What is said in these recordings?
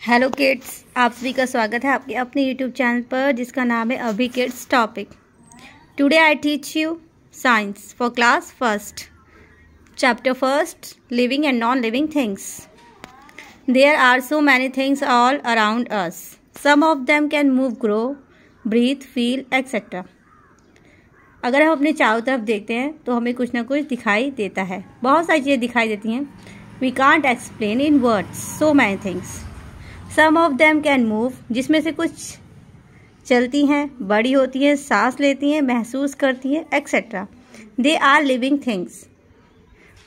Hello kids, आप सभी का स्वागत है आपके अपने यूट्यूब चैनल पर जिसका नाम है अभी kids topic. Today I teach you science for class first, chapter first, living and non living things. There are so many things all around us. Some of them can move, grow, breathe, feel etcetera. अगर हम अपने चारों तरफ देखते हैं तो हमें कुछ ना कुछ दिखाई देता है, बहुत सारी चीज़ें दिखाई देती हैं। We can't explain in words so many things. Some of them can move, जिसमें से कुछ चलती हैं, बड़ी होती हैं, सांस लेती हैं, महसूस करती हैं etcetera. They are living things.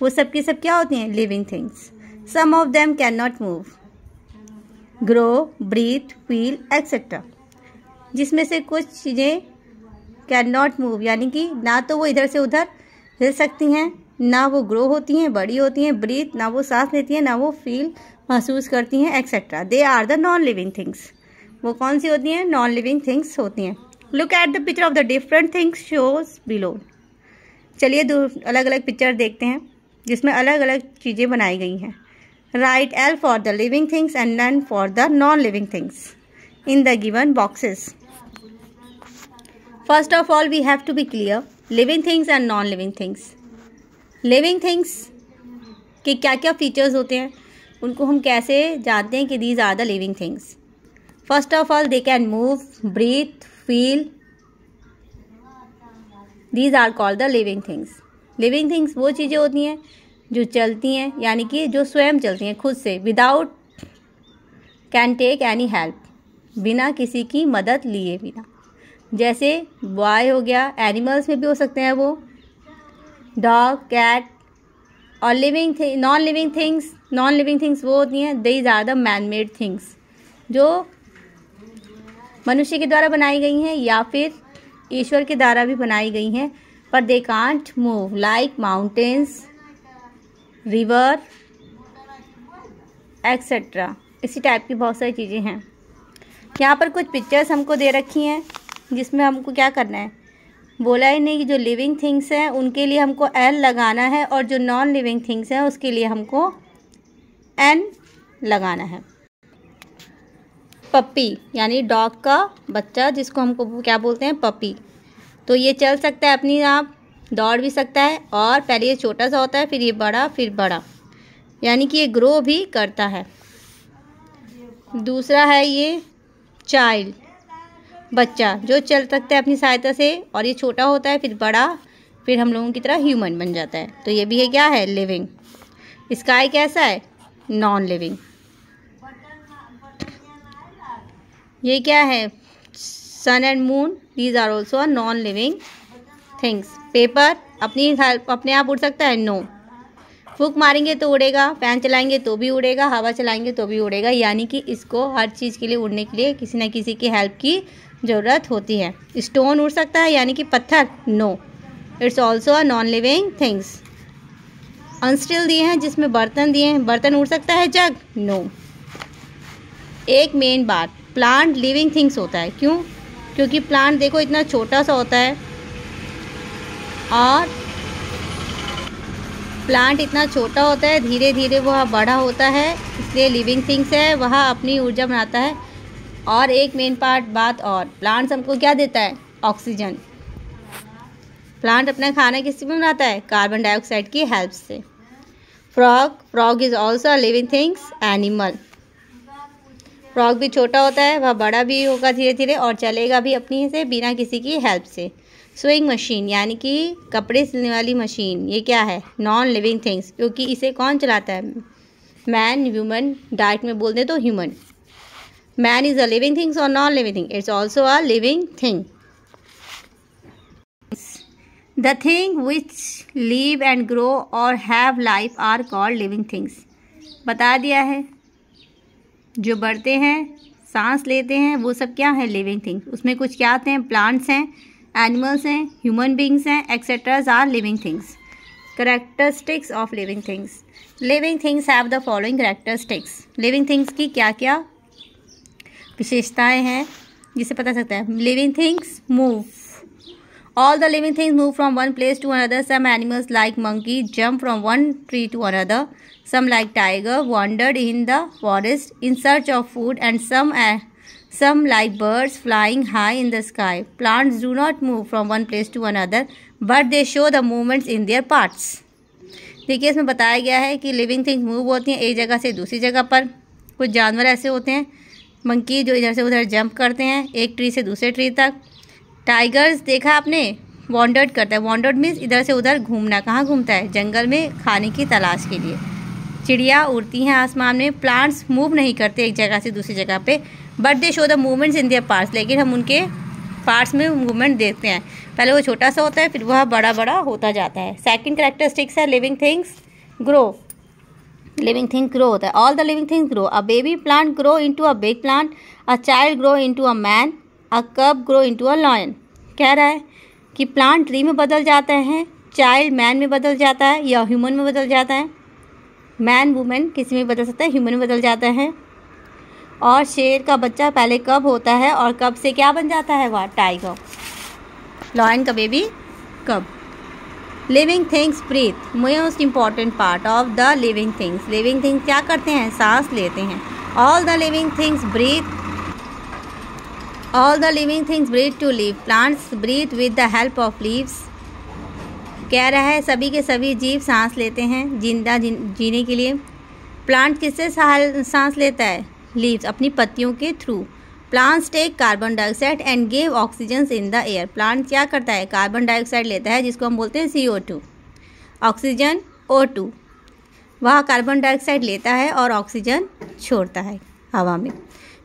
वो सब की सब क्या होती हैं? Living things. Some of them can not move, grow, breathe, feel etcetera. जिसमें से कुछ चीज़ें कैन नॉट मूव, यानी कि ना तो वो इधर से उधर हिल सकती हैं, ना वो ग्रो होती हैं, बड़ी होती हैं, ब्रीथ, ना वो सांस लेती हैं, ना वो फील महसूस करती हैं etcetera. They are the non living things. वो कौन सी होती हैं? नॉन लिविंग थिंग्स होती हैं। Look at the picture of the different things shows below. चलिए दो अलग अलग पिक्चर देखते हैं जिसमें अलग अलग चीज़ें बनाई गई हैं। Write L for the living things and NL for the non living things in the given boxes. First of all we have to be clear living things and non living things. Living things के क्या क्या features होते हैं, उनको हम कैसे जानते हैं कि these are the living things. First of all they can move, breathe, feel. These are called the living things. Living things वो चीज़ें होती हैं जो चलती हैं, यानी कि जो स्वयं चलती हैं खुद से, without can take any help, बिना किसी की मदद लिए बिना। जैसे बॉय हो गया, एनिमल्स में भी हो सकते हैं वो, डॉग, कैट। और नॉन लिविंग थिंग्स वो होती हैं, these are the man made things, जो मनुष्य के द्वारा बनाई गई हैं या फिर ईश्वर के द्वारा भी बनाई गई हैं, पर they can't move, like mountains, river etcetera. इसी टाइप की बहुत सारी चीज़ें हैं। यहाँ पर कुछ पिक्चर्स हमको दे रखी हैं जिसमें हमको क्या करना है, बोला ही नहीं कि जो लिविंग थिंग्स हैं उनके लिए हमको एल लगाना है और जो नॉन लिविंग थिंग्स हैं उसके लिए हमको एन लगाना है। पप्पी यानी डॉग का बच्चा, जिसको हमको क्या बोलते हैं? पपी। तो ये चल सकता है अपनी आप, दौड़ भी सकता है, और पहले ये छोटा सा होता है, फिर ये बड़ा, फिर बड़ा, यानी कि ये ग्रो भी करता है। दूसरा है ये चाइल्ड, बच्चा, जो चल सकता है अपनी सहायता से, और ये छोटा होता है, फिर बड़ा, फिर हम लोगों की तरह ह्यूमन बन जाता है। तो ये भी है क्या है? लिविंग। स्काई कैसा है? Non living. ये क्या है? Sun and moon, these are also non living things. Paper अपने आप उड़ सकता है? नो। फूंक मारेंगे तो उड़ेगा, फैन चलाएंगे तो भी उड़ेगा, हवा चलाएंगे तो भी उड़ेगा, यानी कि इसको हर चीज़ के लिए उड़ने के लिए किसी न किसी की हेल्प की ज़रूरत होती है। स्टोन उड़ सकता है, यानी कि पत्थर? No, it's also a non living things. अनस्टिल दिए हैं जिसमें बर्तन दिए हैं, बर्तन उड़ सकता है? जग? नो। एक मेन बात, प्लांट लिविंग थिंग्स होता है। क्यों? क्योंकि प्लांट देखो इतना छोटा सा होता है, और प्लांट इतना छोटा होता है, धीरे धीरे वह बड़ा होता है, इसलिए लिविंग थिंग्स है, वह अपनी ऊर्जा बनाता है। और एक मेन बात और, प्लांट्स हमको क्या देता है? ऑक्सीजन। प्लांट अपना खाना किससे बनाता है? कार्बन डाइऑक्साइड की हेल्प से। Frog is also living things animal. Frog भी छोटा होता है, वह बड़ा भी होगा धीरे धीरे, और चलेगा भी अपनी से, बिना किसी की हेल्प से। स्विंग मशीन यानी कि कपड़े सिलने वाली मशीन, ये क्या है? नॉन लिविंग थिंग्स, क्योंकि इसे कौन चलाता है? मैन, ह्यूमन, डायरेक्ट में बोल दे तो human. Man is a living things और non living thing? It's also a living thing. The thing which live and grow और have life are called living things. बता दिया है, जो बढ़ते हैं, सांस लेते हैं, वो सब क्या है? Living things. उसमें कुछ क्या आते हैं? प्लांट्स हैं, एनिमल्स हैं, ह्यूमन बींग्स हैं, etcetera are living things. Characteristics of living things. Living things have the following characteristics. Living things की क्या क्या विशेषताएं हैं जिसे पता सकता है? Living things move All the living things move from one place to another. Some animals like monkey jump from one tree to another. Some like tiger wandered in the forest in search of food, and some like birds flying high in the sky. Plants do not move from one place to another, but they show the movements in their parts. देखिए इसमें बताया गया है कि living things move होती हैं एक जगह से दूसरी जगह पर। कुछ जानवर ऐसे होते हैं मंकी जो इधर से उधर जंप करते हैं एक ट्री से दूसरे ट्री तक। टाइगर्स देखा आपने वॉन्डर्ड करता है, वॉन्डर्ड मीन्स इधर से उधर घूमना। कहाँ घूमता है? जंगल में खाने की तलाश के लिए। चिड़िया उड़ती हैं आसमान में। प्लांट्स मूव नहीं करते एक जगह से दूसरी जगह पे, but they show the movements in their parts, लेकिन हम उनके पार्ट्स में मूवमेंट देखते हैं। पहले वो छोटा सा होता है फिर वह बड़ा बड़ा होता जाता है। सेकंड कैरेक्टरिस्टिक्स है living things grow. Living thing grow होता है। All the living things grow. A baby plant grow into a big plant, a child grow into a man, a cub grow into a lion. कह रहा है कि plant tree में बदल जाता है, चाइल्ड मैन में बदल जाता है या ह्यूमन में बदल जाता है। मैन वुमेन किसी में बदल सकता है, ह्यूमन में बदल जाता है। और शेर का बच्चा पहले कब होता है और कब से क्या बन जाता है? वह टाइगर। लायन का baby cub. Living things breathe. Most important part of the living things. Living things क्या करते हैं? सांस लेते हैं। All the living things breathe. All the living things breathe to live. Plants breathe with the help of leaves. कह रहा है सभी के सभी जीव सांस लेते हैं जीने के लिए। प्लांट किससे सांस लेता है? लीव्स, अपनी पत्तियों के through. Plants take carbon dioxide and give oxygen in the air. Plant क्या करता है? कार्बन डाइऑक्साइड लेता है जिसको हम बोलते हैं CO2, ऑक्सीजन O2। वह कार्बन डाइऑक्साइड लेता है और ऑक्सीजन छोड़ता है हवा में।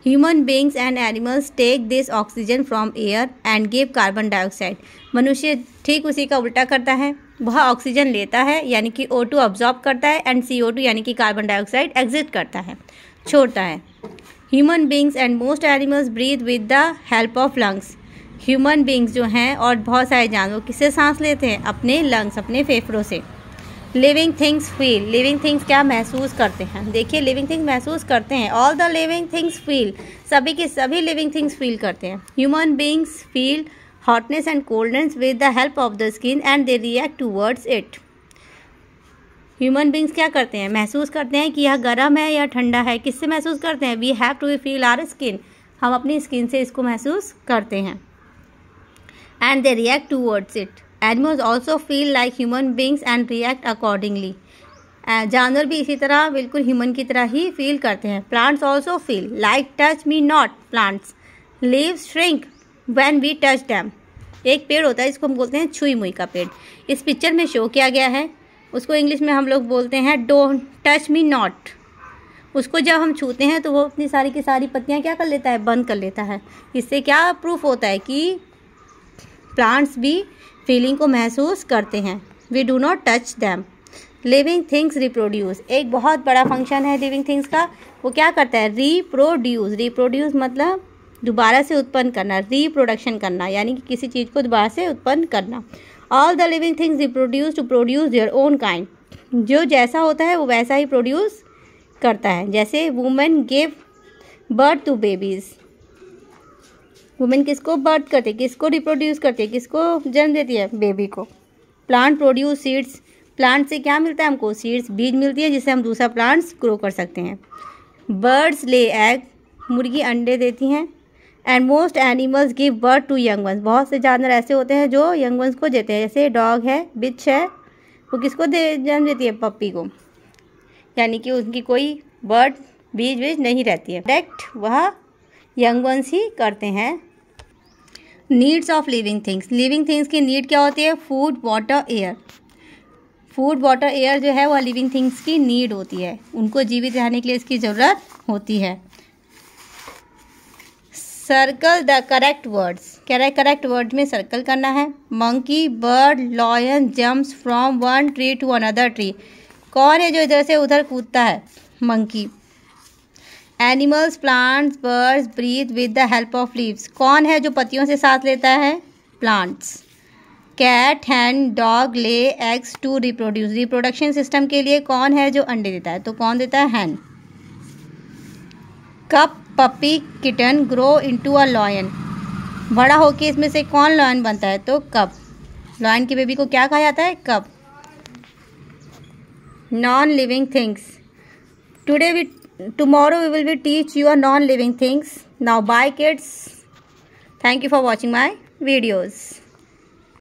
Human beings and animals take this oxygen from air and give carbon dioxide. मनुष्य ठीक उसी का उल्टा करता है, वह ऑक्सीजन लेता है यानी कि O2 ऑब्जॉर्ब करता है एंड CO2 यानी कि कार्बन डाइऑक्साइड एग्जिट करता है, छोड़ता है। Human beings and most animals breathe with the help of lungs. Human beings जो हैं और बहुत सारे जानवर किससे सांस लेते हैं? अपने लंग्स, अपने फेफड़ों से। Living things feel. Living things क्या महसूस करते हैं? देखिए लिविंग थिंग्स महसूस करते हैं। All the living things feel. सभी के सभी लिविंग थिंग्स फील करते हैं। Human beings feel hotness and coldness with the help of the skin and they react towards it. Human beings क्या करते हैं? महसूस करते हैं कि यह गर्म है या ठंडा है। किससे महसूस करते हैं? We have to feel our skin. हम अपनी स्किन से इसको महसूस करते हैं। And they react towards it. Animals also feel like human beings and react accordingly. जानवर भी इसी तरह बिल्कुल ह्यूमन की तरह ही फील करते हैं। Plants also feel like touch me not. Plants leaves shrink when we touch them. एक पेड़ होता है जिसको हम बोलते हैं छुई मुई का पेड़। इस पिक्चर में शो किया गया है, उसको इंग्लिश में हम लोग बोलते हैं डोंट टच मी नॉट। उसको जब हम छूते हैं तो वो अपनी सारी की सारी पत्तियां क्या कर लेता है? बंद कर लेता है। इससे क्या प्रूफ होता है कि प्लांट्स भी फीलिंग को महसूस करते हैं। We do not touch them. Living things reproduce. एक बहुत बड़ा फंक्शन है लिविंग थिंग्स का। वो क्या करता है? रिप्रोड्यूस। रिप्रोड्यूस मतलब दोबारा से उत्पन्न करना, रिप्रोडक्शन करना, यानी कि किसी चीज़ को दोबारा से उत्पन्न करना। All the living things reproduce to produce their own kind. जो जैसा होता है वो वैसा ही प्रोड्यूस करता है। जैसे women give birth to babies. Women किसको बर्थ करती है? किसको रिप्रोड्यूस करती है? किसको जन्म देती है? बेबी को। Plant produce seeds. प्लांट से क्या मिलता है हमको? सीड्स, बीज मिलती है जिससे हम दूसरा प्लांट्स ग्रो कर सकते हैं। बर्ड्स ले एग। मुर्गी अंडे देती हैं। And most animals give birth to young ones. बहुत से जानवर ऐसे होते हैं जो यंग वंस को देते हैं। जैसे डॉग है, बिच है, वो किसको जन्म देती है? पप्पी को। यानी कि उनकी कोई बर्ड बीज बीज नहीं रहती है, डायरेक्ट वह यंग वंस ही करते हैं। Needs of living things. Living things की नीड क्या होती है? Food, water, air. Food, water, air जो है वह लिविंग थिंग्स की नीड होती है। उनको जीवित रहने के लिए इसकी ज़रूरत होती है। Circle the correct words. Correct word में सर्कल करना है। Monkey, bird, lion jumps from one tree to another tree. कौन है जो इधर से उधर कूदता है? Monkey. Animals, plants, birds breathe with the help of leaves. कौन है जो पत्तियों से सांस लेता है? Plants. Cat, hen, dog lay eggs to reproduce. Reproduction system के लिए कौन है जो अंडे देता है? तो कौन देता है? Hen. Cub, puppy, kitten grow into a lion. बड़ा होके इसमें से कौन लॉयन बनता है? तो कप। लॉयन की बेबी को क्या कहा जाता है? कब? Non living things. Tomorrow we will be teach you a non-living things. Now bye kids. Thank you for watching my videos.